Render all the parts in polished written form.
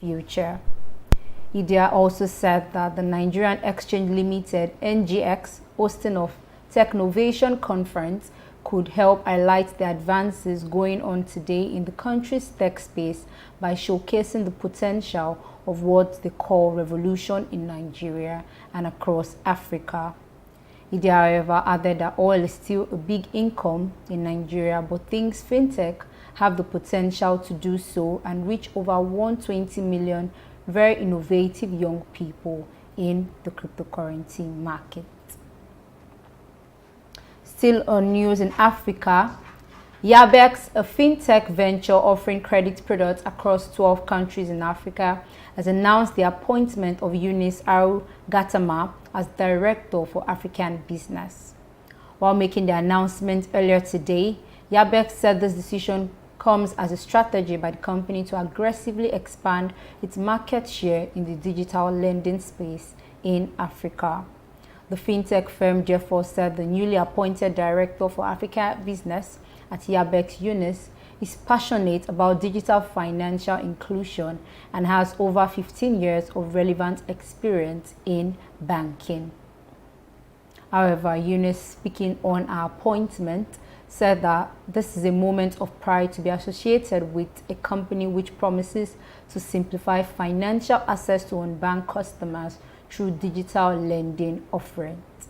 future. IDEA also said that the Nigerian Exchange Limited (NGX) hosting of Technovation Conference could help highlight the advances going on today in the country's tech space by showcasing the potential of what they call revolution in Nigeria and across Africa. IDEA, however, added that oil is still a big income in Nigeria, but thinks fintech have the potential to do so and reach over 120 million very innovative young people in the cryptocurrency market. Still on news in Africa, Yabex, a fintech venture offering credit products across 12 countries in Africa, has announced the appointment of Eunice Aru Gatama as Director for African Business. While making the announcement earlier today, Yabex said this decision comes as a strategy by the company to aggressively expand its market share in the digital lending space in Africa. The fintech firm therefore said the newly appointed Director for Africa Business at Yabex, Eunice, is passionate about digital financial inclusion and has over 15 years of relevant experience in banking. However, Eunice, speaking on her appointment, said that this is a moment of pride to be associated with a company which promises to simplify financial access to unbanked customers through digital lending offerings.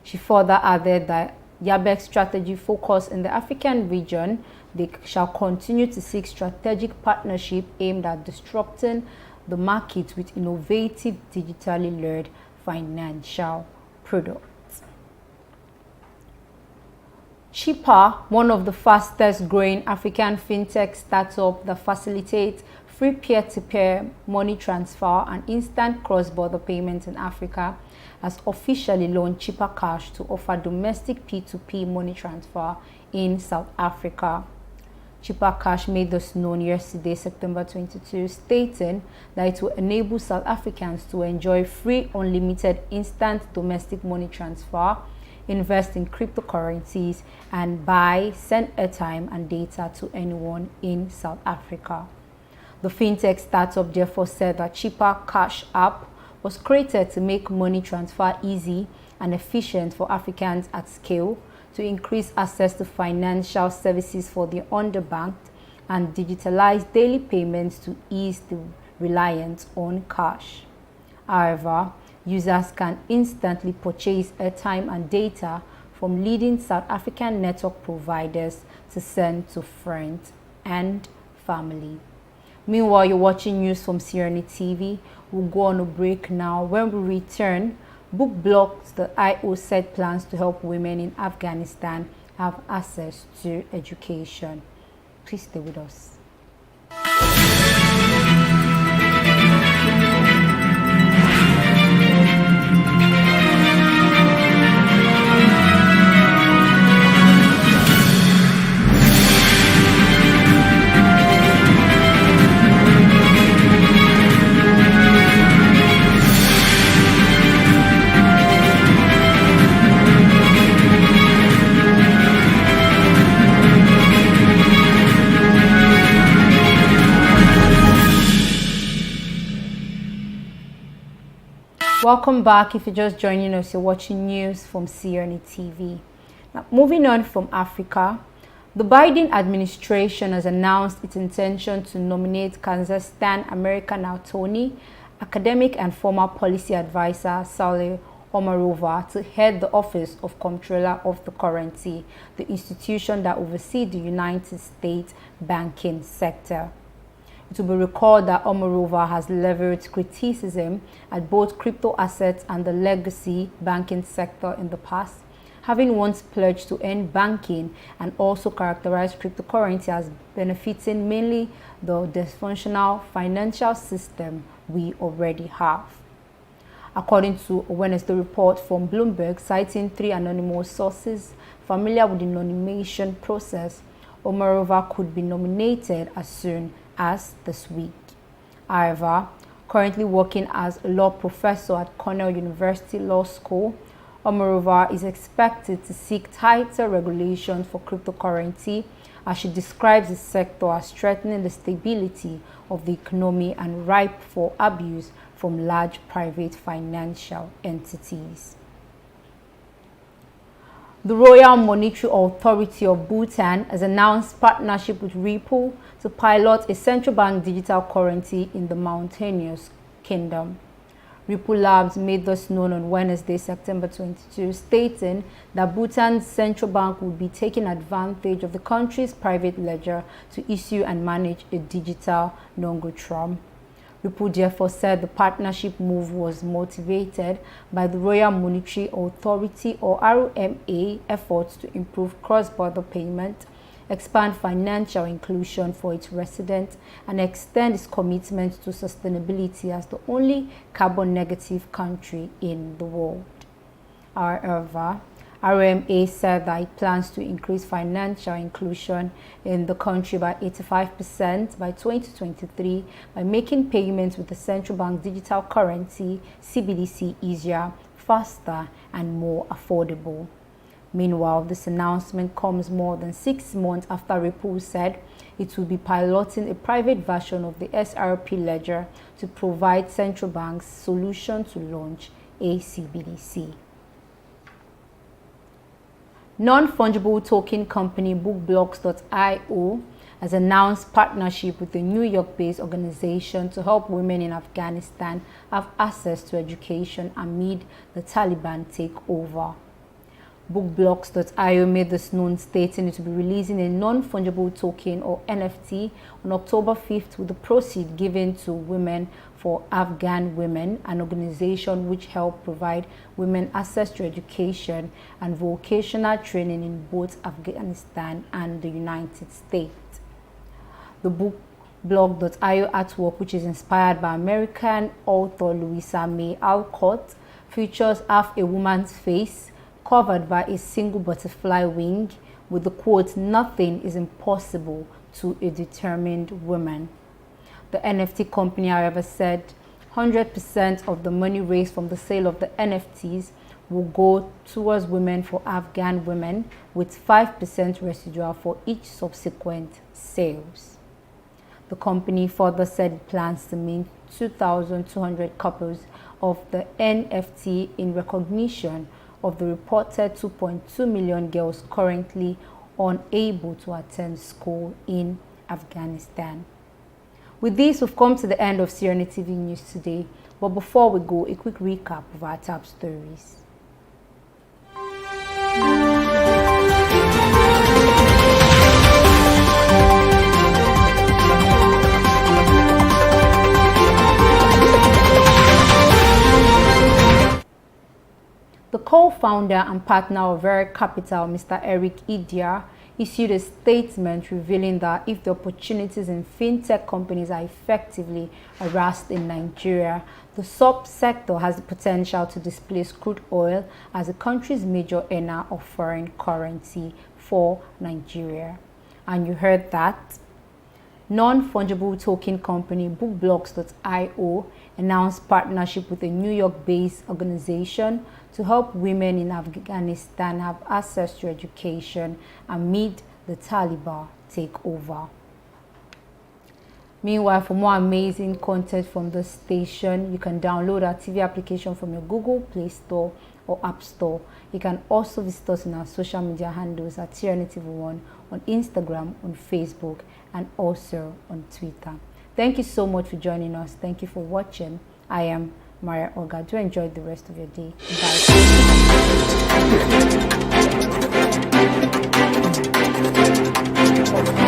She further added that Yabex's strategy focus in the African region, they shall continue to seek strategic partnership aimed at disrupting the market with innovative digitally led financial products. Chipper, one of the fastest growing African fintech startups that facilitates free peer-to-peer money transfer and instant cross-border payments in Africa, has officially launched Chipper Cash to offer domestic P2P money transfer in South Africa. Chipper Cash made this known yesterday, September 22, stating that it will enable South Africans to enjoy free, unlimited, instant domestic money transfer, invest in cryptocurrencies, and buy, send airtime and data to anyone in South Africa. The fintech startup therefore said that Chipper Cash app was created to make money transfer easy and efficient for Africans at scale, to increase access to financial services for the underbanked, and digitalize daily payments to ease the reliance on cash. However, users can instantly purchase airtime and data from leading South African network providers to send to friends and family. Meanwhile, you're watching news from CNETv. We'll go on a break now. When we return, Book blocks the IO set plans to help women in Afghanistan have access to education. Please stay with us. Welcome back. If you're just joining us, you're watching news from CNETv. Now, moving on from Africa, the Biden administration has announced its intention to nominate Kazakhstan-American attorney, academic and former policy advisor Saleh Omarova to head the Office of Comptroller of the Currency, the institution that oversees the United States banking sector. It will be recalled that Omarova has leveraged criticism at both crypto assets and the legacy banking sector in the past, having once pledged to end banking and also characterized cryptocurrency as benefiting mainly the dysfunctional financial system we already have. According to a Wednesday report from Bloomberg, citing 3 anonymous sources familiar with the nomination process, Omarova could be nominated as soon as this week. However, currently working as a law professor at Cornell University Law School, Omarova is expected to seek tighter regulations for cryptocurrency as she describes the sector as threatening the stability of the economy and ripe for abuse from large private financial entities. The Royal Monetary Authority of Bhutan has announced partnership with Ripple to pilot a central bank digital currency in the mountainous kingdom. Ripple Labs made this known on Wednesday, September 22, stating that Bhutan's central bank would be taking advantage of the country's private ledger to issue and manage a digital Nongotram. Ripple therefore said the partnership move was motivated by the Royal Monetary Authority or RMA efforts to improve cross-border payment, expand financial inclusion for its residents, and extend its commitment to sustainability as the only carbon-negative country in the world. However, RMA said that it plans to increase financial inclusion in the country by 85% by 2023 by making payments with the central bank digital currency CBDC easier, faster, and more affordable. Meanwhile, this announcement comes more than 6 months after Ripple said it will be piloting a private version of the SRP ledger to provide central banks solution to launch a CBDC. Non-fungible token company BookBlocks.io has announced partnership with a New York-based organization to help women in Afghanistan have access to education amid the Taliban takeover. BookBlocks.io made this known, stating it will be releasing a non-fungible token or NFT on October 5th with the proceeds given to Women for Afghan Women, an organization which helps provide women access to education and vocational training in both Afghanistan and the United States. The BookBlog.io artwork, which is inspired by American author Louisa May Alcott, features half a woman's face covered by a single butterfly wing with the quote, "Nothing is impossible to a determined woman." The NFT company, however, said 100% of the money raised from the sale of the NFTs will go towards Women for Afghan Women, with 5% residual for each subsequent sales. The company further said it plans to mint 2,200 copies of the NFT in recognition of the reported 2.2 million girls currently unable to attend school in Afghanistan. With this, we've come to the end of CNETv News today. But before we go, a quick recap of our top stories. The co-founder and partner of Very Capital, Mr. Eric Idia, issued a statement revealing that if the opportunities in fintech companies are effectively harassed in Nigeria, the subsector has the potential to displace crude oil as the country's major earner of foreign currency for Nigeria. And you heard that. Non-fungible token company BookBlocks.io announced partnership with a New York-based organization to help women in Afghanistan have access to education amid the Taliban takeover. Meanwhile, for more amazing content from this station, you can download our TV application from your Google Play Store or App Store. You can also visit us on our social media handles at CNETv1 on Instagram, on Facebook, and also on Twitter. Thank you so much for joining us. Thank you for watching. I am Maria Olga. Do enjoy the rest of your day. Bye.